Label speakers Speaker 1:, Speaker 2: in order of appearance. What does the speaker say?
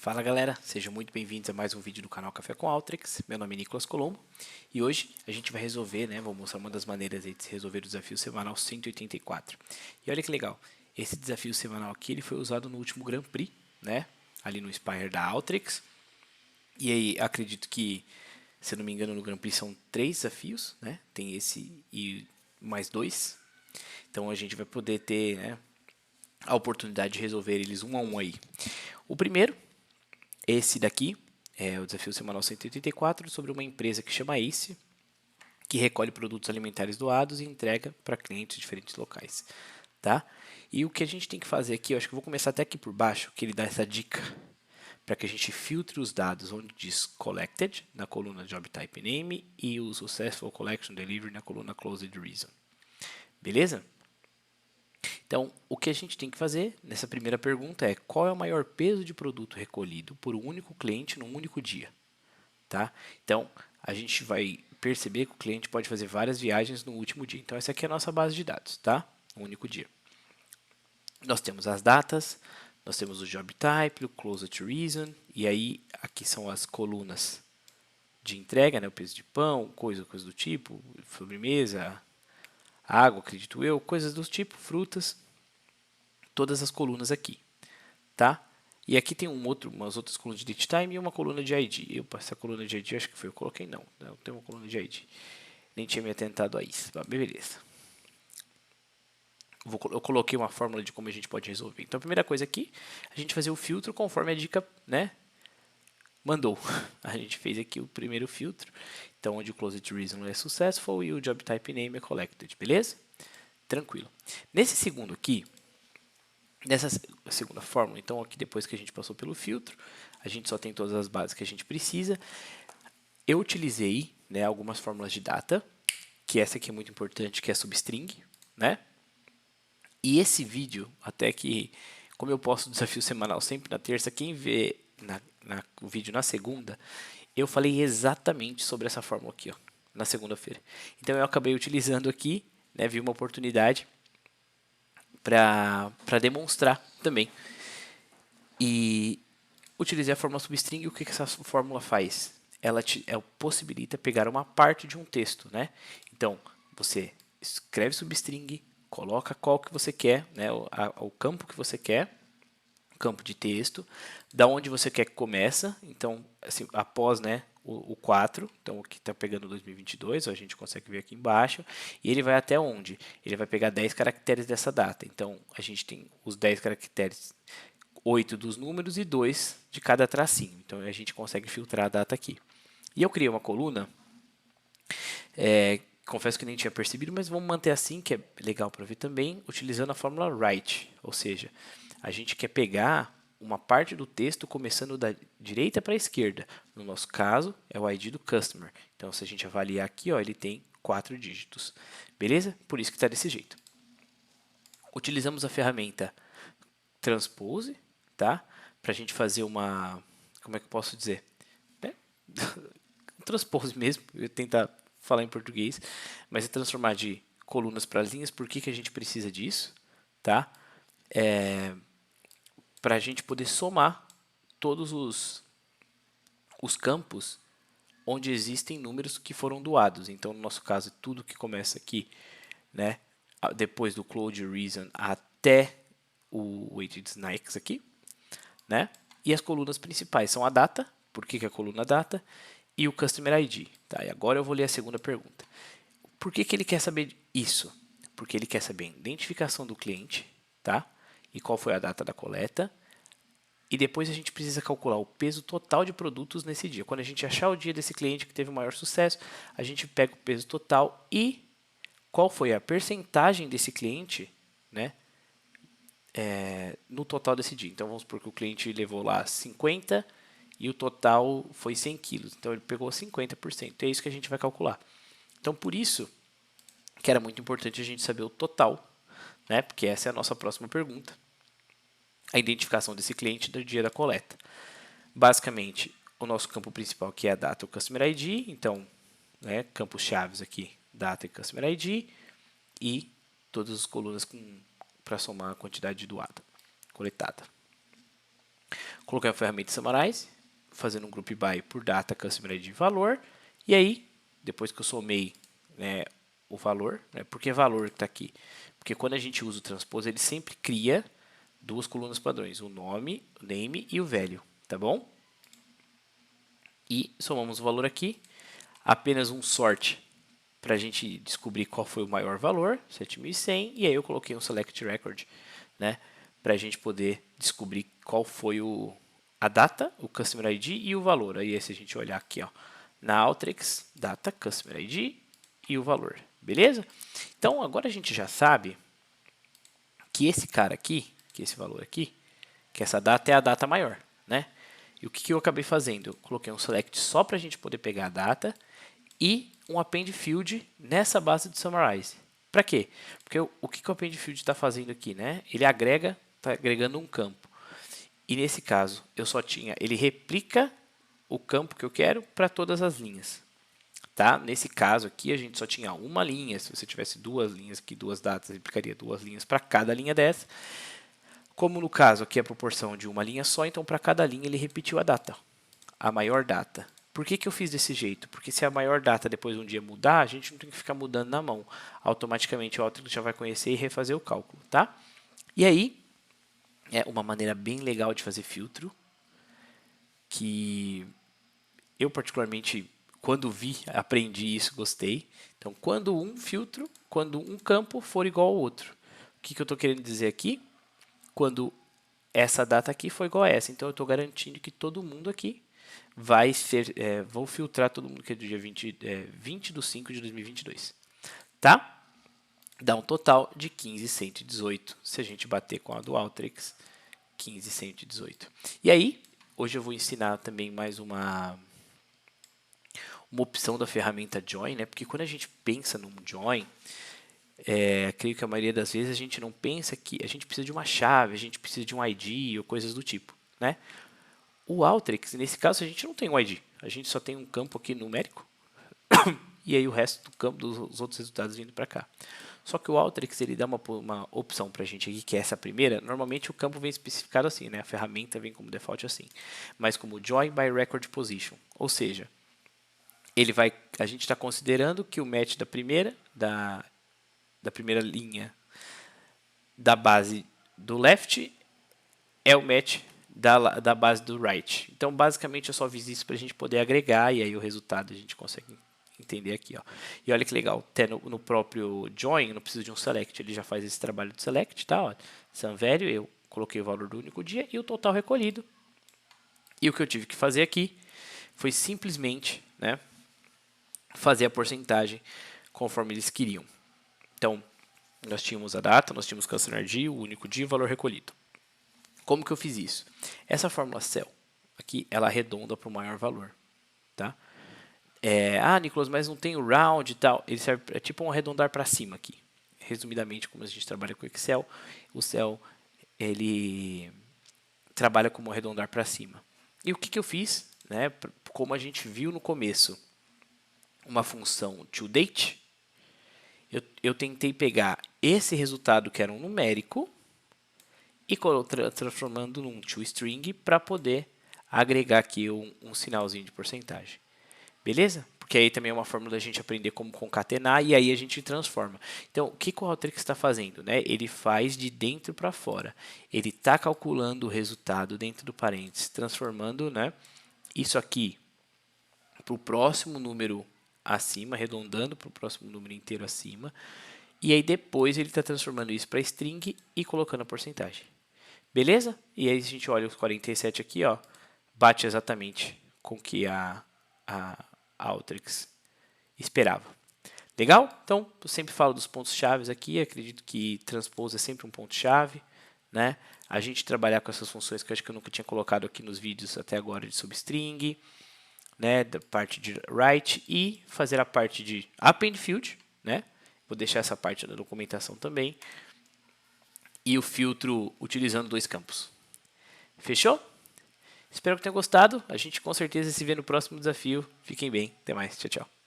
Speaker 1: Fala galera, sejam muito bem-vindos a mais um vídeo do canal Café com Alteryx. Meu nome é Nicolas Colombo e hoje a gente vai resolver, vou mostrar uma das maneiras de se resolver o desafio semanal 184. E olha que legal, esse desafio semanal aqui ele foi usado no último Grand Prix, ali no Spire da Alteryx. E aí acredito que, se eu não me engano, no Grand Prix são 3 desafios, Tem esse e mais 2. Então a gente vai poder ter, a oportunidade de resolver eles um a um aí. O primeiro, esse daqui, é o desafio semanal 184 sobre uma empresa que chama Ace, que recolhe produtos alimentares doados e entrega para clientes de diferentes locais, tá? E o que a gente tem que fazer aqui, eu acho que eu vou começar até aqui por baixo, que ele dá essa dica para que a gente filtre os dados onde diz Collected, na coluna Job Type Name, e o Successful Collection Delivery na coluna Closed Reason. Beleza? Então, o que a gente tem que fazer nessa primeira pergunta é: qual é o maior peso de produto recolhido por um único cliente num único dia? Tá? Então, a gente vai perceber que o cliente pode fazer várias viagens no último dia. Então, essa aqui é a nossa base de dados, tá? Um único dia. Nós temos as datas, nós temos o job type, o closed reason, e aí aqui são as colunas de entrega, o peso de pão, coisa do tipo, sobremesa, água, acredito eu, coisas do tipo, frutas, todas as colunas aqui, tá? E aqui tem umas outras colunas de date time e uma coluna de ID. Essa coluna de ID acho que foi eu coloquei, não tem uma coluna de ID. Nem tinha me atentado a isso. Beleza. Eu coloquei uma fórmula de como a gente pode resolver. Então a primeira coisa aqui, a gente fazer o filtro conforme a dica, mandou. A gente fez aqui o primeiro filtro. Então onde o closed reason é successful e o job type name é collected, beleza? Tranquilo. Nesse segundo aqui, nessa segunda fórmula, então aqui depois que a gente passou pelo filtro, a gente só tem todas as bases que a gente precisa. Eu utilizei algumas fórmulas de data, que essa aqui é muito importante, que é a substring, E esse vídeo, até que, como eu posto o desafio semanal sempre na terça, quem vê o vídeo na segunda, eu falei exatamente sobre essa fórmula aqui, na segunda-feira. Então eu acabei utilizando aqui, vi uma oportunidade para demonstrar também. E utilizei a fórmula substring. E o que essa fórmula faz? Ela possibilita pegar uma parte de um texto, Então, você escreve substring, coloca qual que você quer, o campo que você quer, campo de texto, da onde você quer que começa. Então, assim, após, o 4, então aqui está pegando 2022, a gente consegue ver aqui embaixo, e ele vai até onde? Ele vai pegar 10 caracteres dessa data. Então, a gente tem os 10 caracteres, 8 dos números e 2 de cada tracinho. Então, a gente consegue filtrar a data aqui. E eu criei uma coluna, confesso que nem tinha percebido, mas vamos manter assim, que é legal para ver também, utilizando a fórmula write, ou seja, a gente quer pegar uma parte do texto começando da direita para a esquerda. No nosso caso, é o ID do customer. Então, se a gente avaliar aqui, ele tem 4 dígitos. Beleza? Por isso que está desse jeito. Utilizamos a ferramenta Transpose, tá? Para a gente fazer uma... Como é que eu posso dizer? Transpose mesmo, eu tentar falar em português, mas é transformar de colunas para linhas. Por que a gente precisa disso? Tá? Para a gente poder somar todos os campos onde existem números que foram doados. Então, no nosso caso, tudo que começa aqui, depois do closed reason até o weighted snacks aqui, E as colunas principais são a data, por que a coluna data, e o customer ID, tá? E agora eu vou ler a segunda pergunta. Por que ele quer saber isso? Porque ele quer saber a identificação do cliente, tá? E qual foi a data da coleta. E depois a gente precisa calcular o peso total de produtos nesse dia. Quando a gente achar o dia desse cliente que teve o maior sucesso, a gente pega o peso total e qual foi a percentagem desse cliente, no total desse dia. Então vamos supor que o cliente levou lá 50 e o total foi 100 quilos. Então ele pegou 50%. É isso que a gente vai calcular. Então por isso que era muito importante a gente saber o total, porque essa é a nossa próxima pergunta. A identificação desse cliente do dia da coleta. Basicamente, o nosso campo principal que é a data e o Customer ID. Então, campos chaves aqui, data e Customer ID. E todas as colunas para somar a quantidade doada, coletada. Coloquei a ferramenta Summarize, fazendo um group by por data, customer ID e valor. E aí, depois que eu somei, né, o valor, né, por que valor que está aqui? Porque quando a gente usa o transpose, ele sempre cria duas colunas padrões, o nome, o name e o value, tá bom? E somamos o valor aqui, apenas um sort para a gente descobrir qual foi o maior valor, 7.100, e aí eu coloquei um select record, né, para a gente poder descobrir qual foi a data, o customer ID e o valor. Aí se a gente olhar aqui, ó, na Alteryx, data, customer ID e o valor, beleza? Então agora a gente já sabe que esse cara aqui, que esse valor aqui, que essa data é a data maior, né? E o que eu acabei fazendo? Eu coloquei um select só para a gente poder pegar a data e um append field nessa base de summarize. Para quê? Porque o que o append field está fazendo aqui, né? Ele agrega, está agregando um campo. E nesse caso, eu só tinha, ele replica o campo que eu quero para todas as linhas. Tá? Nesse caso aqui, a gente só tinha uma linha. Se você tivesse duas linhas aqui, duas datas, replicaria duas linhas para cada linha dessa. Como no caso aqui a proporção de uma linha só, então para cada linha ele repetiu a data, a maior data. Por que eu fiz desse jeito? Porque se a maior data depois de um dia mudar, a gente não tem que ficar mudando na mão. Automaticamente o Outlook já vai conhecer e refazer o cálculo, tá? E aí, é uma maneira bem legal de fazer filtro, que eu particularmente, quando vi, aprendi isso, gostei. Então, quando um campo for igual ao outro. O que eu estou querendo dizer aqui? Quando essa data aqui for igual a essa. Então, eu estou garantindo que todo mundo aqui vai ser, vou filtrar todo mundo que é do dia 20 de 5 de 2022, tá? Dá um total de 15.118, se a gente bater com a do Alteryx, 15.118. E aí, hoje eu vou ensinar também mais uma opção da ferramenta Join, né? Porque quando a gente pensa num Join, creio que a maioria das vezes a gente não pensa que a gente precisa de uma chave, a gente precisa de um ID ou coisas do tipo, né? O Alteryx, nesse caso, a gente não tem um ID. A gente só tem um campo aqui numérico e aí o resto do campo dos outros resultados vindo para cá. Só que o Alteryx ele dá uma opção para a gente aqui, que é essa primeira. Normalmente o campo vem especificado assim, né? A ferramenta vem como default assim. Mas como Join by Record Position. Ou seja, a gente está considerando que o match da primeira linha da base do left é o match da base do right. Então, basicamente, eu só fiz isso para a gente poder agregar e aí o resultado a gente consegue entender aqui. Ó. E olha que legal, até no próprio join, não precisa de um select, ele já faz esse trabalho de select, tá? Ó. Sum value, eu coloquei o valor do único dia e o total recolhido. E o que eu tive que fazer aqui foi simplesmente, né, fazer a porcentagem conforme eles queriam. Então, nós tínhamos a data, nós tínhamos customer ID, o único dia e o valor recolhido. Como que eu fiz isso? Essa fórmula cell aqui, ela arredonda para o maior valor, tá? Nicolas, mas não tem o round e tal. Ele serve tipo um arredondar para cima aqui. Resumidamente, como a gente trabalha com Excel, o cell ele trabalha como arredondar para cima. E o que eu fiz, né? Como a gente viu no começo, uma função toDate, eu tentei pegar esse resultado que era um numérico e transformando num toString para poder agregar aqui um sinalzinho de porcentagem. Beleza? Porque aí também é uma forma da gente aprender como concatenar e aí a gente transforma. Então, o que o Alteryx está fazendo? Né? Ele faz de dentro para fora. Ele está calculando o resultado dentro do parênteses, transformando, né, isso aqui para o próximo número acima, arredondando para o próximo número inteiro acima. E aí depois ele está transformando isso para string e colocando a porcentagem. Beleza? E aí a gente olha os 47 aqui, ó, bate exatamente com o que a Alteryx esperava. Legal? Então, eu sempre falo dos pontos-chave aqui, acredito que transpose é sempre um ponto-chave, né? A gente trabalhar com essas funções que eu acho que eu nunca tinha colocado aqui nos vídeos até agora de substring, né, da parte de write e fazer a parte de append field, né? Vou deixar essa parte da documentação também. E o filtro utilizando dois campos. Fechou? Espero que tenham gostado. A gente com certeza se vê no próximo desafio. Fiquem bem. Até mais. Tchau, tchau.